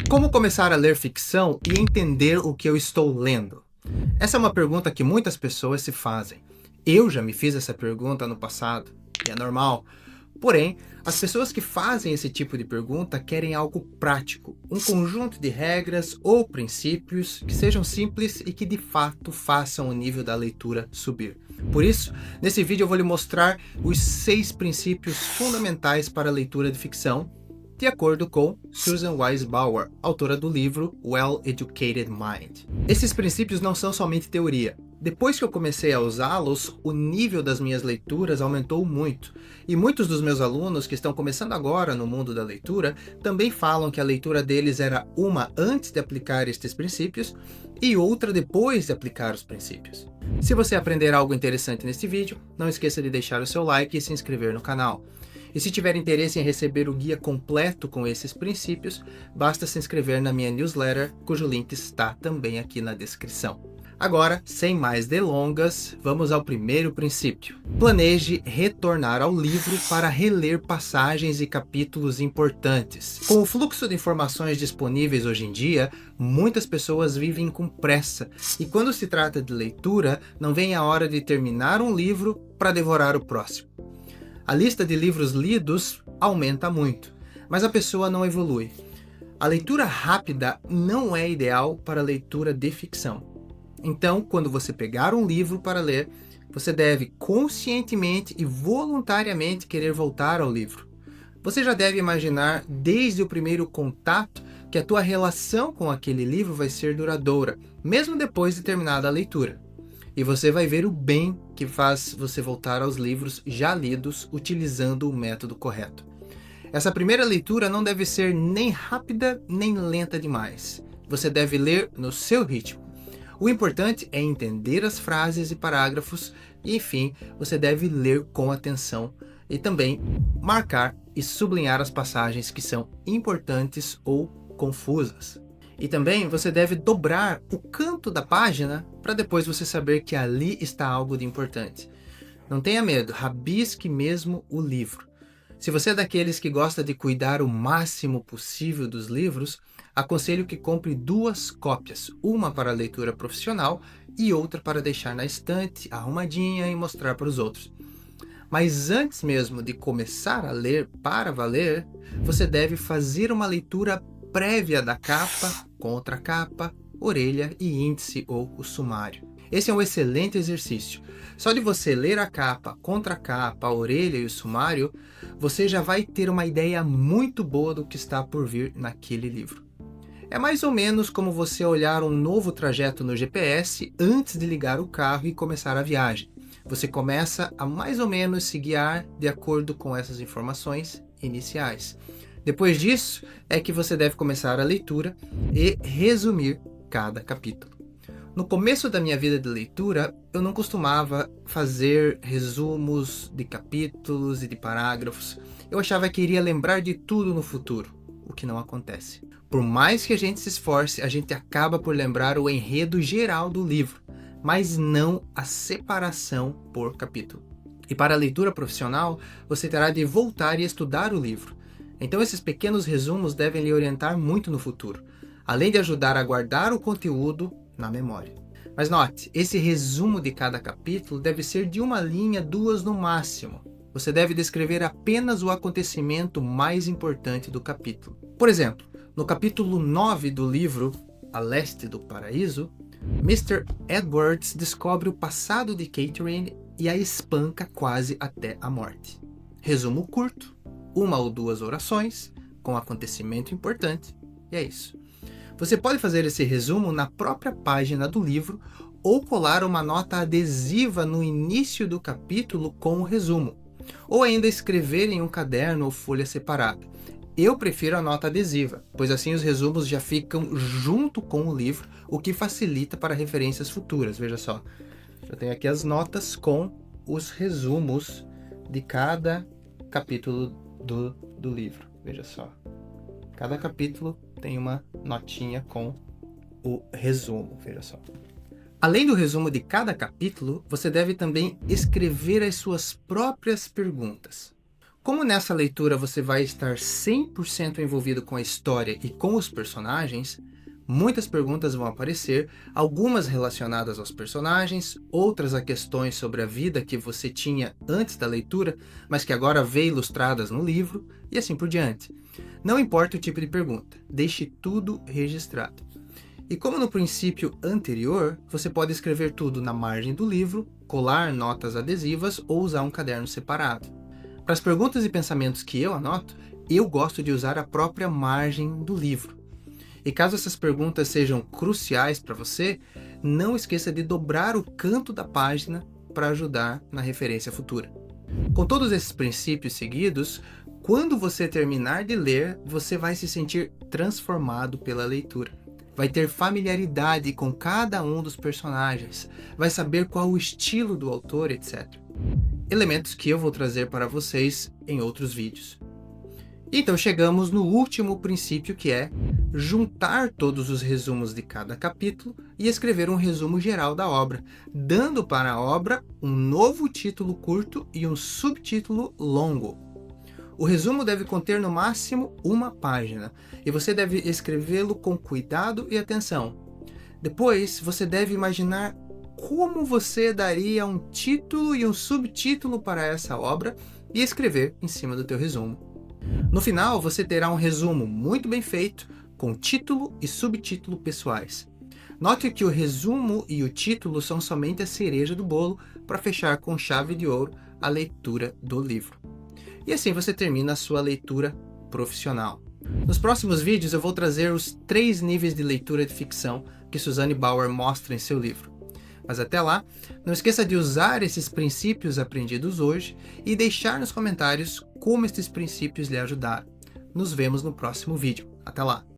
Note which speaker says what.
Speaker 1: Como começar a ler ficção e entender o que eu estou lendo? Essa é uma pergunta que muitas pessoas se fazem. Eu já me fiz essa pergunta no passado, e é normal. Porém, as pessoas que fazem esse tipo de pergunta querem algo prático, um conjunto de regras ou princípios que sejam simples e que de fato façam o nível da leitura subir. Por isso, nesse vídeo eu vou lhe mostrar os 6 princípios fundamentais para a leitura de ficção, de acordo com Susan Wise Bauer, autora do livro Well Educated Mind. Esses princípios não são somente teoria. Depois que eu comecei a usá-los, o nível das minhas leituras aumentou muito. E muitos dos meus alunos que estão começando agora no mundo da leitura também falam que a leitura deles era uma antes de aplicar estes princípios e outra depois de aplicar os princípios. Se você aprender algo interessante neste vídeo, não esqueça de deixar o seu like e se inscrever no canal. E se tiver interesse em receber o guia completo com esses princípios, basta se inscrever na minha newsletter, cujo link está também aqui na descrição. Agora, sem mais delongas, vamos ao primeiro princípio. Planeje retornar ao livro para reler passagens e capítulos importantes. Com o fluxo de informações disponíveis hoje em dia, muitas pessoas vivem com pressa, e quando se trata de leitura, não vem a hora de terminar um livro para devorar o próximo. A lista de livros lidos aumenta muito, mas a pessoa não evolui. A leitura rápida não é ideal para a leitura de ficção. Então, quando você pegar um livro para ler, você deve conscientemente e voluntariamente querer voltar ao livro. Você já deve imaginar desde o primeiro contato que a tua relação com aquele livro vai ser duradoura, mesmo depois de terminada a leitura. E você vai ver o bem que faz você voltar aos livros já lidos utilizando o método correto. Essa primeira leitura não deve ser nem rápida nem lenta demais. Você deve ler no seu ritmo. O importante é entender as frases e parágrafos e, enfim, você deve ler com atenção e também marcar e sublinhar as passagens que são importantes ou confusas. E também você deve dobrar o canto da página para depois você saber que ali está algo de importante. Não tenha medo, rabisque mesmo o livro. Se você é daqueles que gosta de cuidar o máximo possível dos livros, aconselho que compre 2 cópias, uma para leitura profissional e outra para deixar na estante, arrumadinha e mostrar para os outros. Mas antes mesmo de começar a ler para valer, você deve fazer uma leitura prévia da capa, contracapa, orelha e índice ou o sumário. Esse é um excelente exercício. Só de você ler a capa, contracapa, a orelha e o sumário, você já vai ter uma ideia muito boa do que está por vir naquele livro. É mais ou menos como você olhar um novo trajeto no GPS antes de ligar o carro e começar a viagem. Você começa a mais ou menos se guiar de acordo com essas informações iniciais. Depois disso, é que você deve começar a leitura e resumir cada capítulo. No começo da minha vida de leitura, eu não costumava fazer resumos de capítulos e de parágrafos. Eu achava que iria lembrar de tudo no futuro, o que não acontece. Por mais que a gente se esforce, a gente acaba por lembrar o enredo geral do livro, mas não a separação por capítulo. E para a leitura profissional, você terá de voltar e estudar o livro. Então esses pequenos resumos devem lhe orientar muito no futuro, além de ajudar a guardar o conteúdo na memória. Mas note, esse resumo de cada capítulo deve ser de 1 linha, 2 no máximo. Você deve descrever apenas o acontecimento mais importante do capítulo. Por exemplo, no capítulo 9 do livro A Leste do Paraíso, Mr. Edwards descobre o passado de Catherine e a espanca quase até a morte. Resumo curto, 1 ou 2 orações, com acontecimento importante, e é isso. Você pode fazer esse resumo na própria página do livro ou colar uma nota adesiva no início do capítulo com o resumo, ou ainda escrever em um caderno ou folha separada. Eu prefiro a nota adesiva, pois assim os resumos já ficam junto com o livro, o que facilita para referências futuras. Veja só, eu tenho aqui as notas com os resumos de cada capítulo do livro. Veja só, cada capítulo tem uma notinha com o resumo, veja só. Além do resumo de cada capítulo, você deve também escrever as suas próprias perguntas. Como nessa leitura você vai estar 100% envolvido com a história e com os personagens, muitas perguntas vão aparecer, algumas relacionadas aos personagens, outras a questões sobre a vida que você tinha antes da leitura, mas que agora vê ilustradas no livro, e assim por diante. Não importa o tipo de pergunta, deixe tudo registrado. E como no princípio anterior, você pode escrever tudo na margem do livro, colar notas adesivas ou usar um caderno separado. Para as perguntas e pensamentos que eu anoto, eu gosto de usar a própria margem do livro. E caso essas perguntas sejam cruciais para você, não esqueça de dobrar o canto da página para ajudar na referência futura. Com todos esses princípios seguidos, quando você terminar de ler, você vai se sentir transformado pela leitura. Vai ter familiaridade com cada um dos personagens, vai saber qual o estilo do autor, etc. Elementos que eu vou trazer para vocês em outros vídeos. Então chegamos no último princípio, que é juntar todos os resumos de cada capítulo e escrever um resumo geral da obra, dando para a obra um novo título curto e um subtítulo longo. O resumo deve conter no máximo uma página, e você deve escrevê-lo com cuidado e atenção. Depois, você deve imaginar como você daria um título e um subtítulo para essa obra e escrever em cima do teu resumo. No final, você terá um resumo muito bem feito, com título e subtítulo pessoais. Note que o resumo e o título são somente a cereja do bolo para fechar com chave de ouro a leitura do livro. E assim você termina a sua leitura profissional. Nos próximos vídeos eu vou trazer os 3 níveis de leitura de ficção que Suzanne Bauer mostra em seu livro. Mas até lá, não esqueça de usar esses princípios aprendidos hoje e deixar nos comentários como estes princípios lhe ajudaram. Nos vemos no próximo vídeo. Até lá!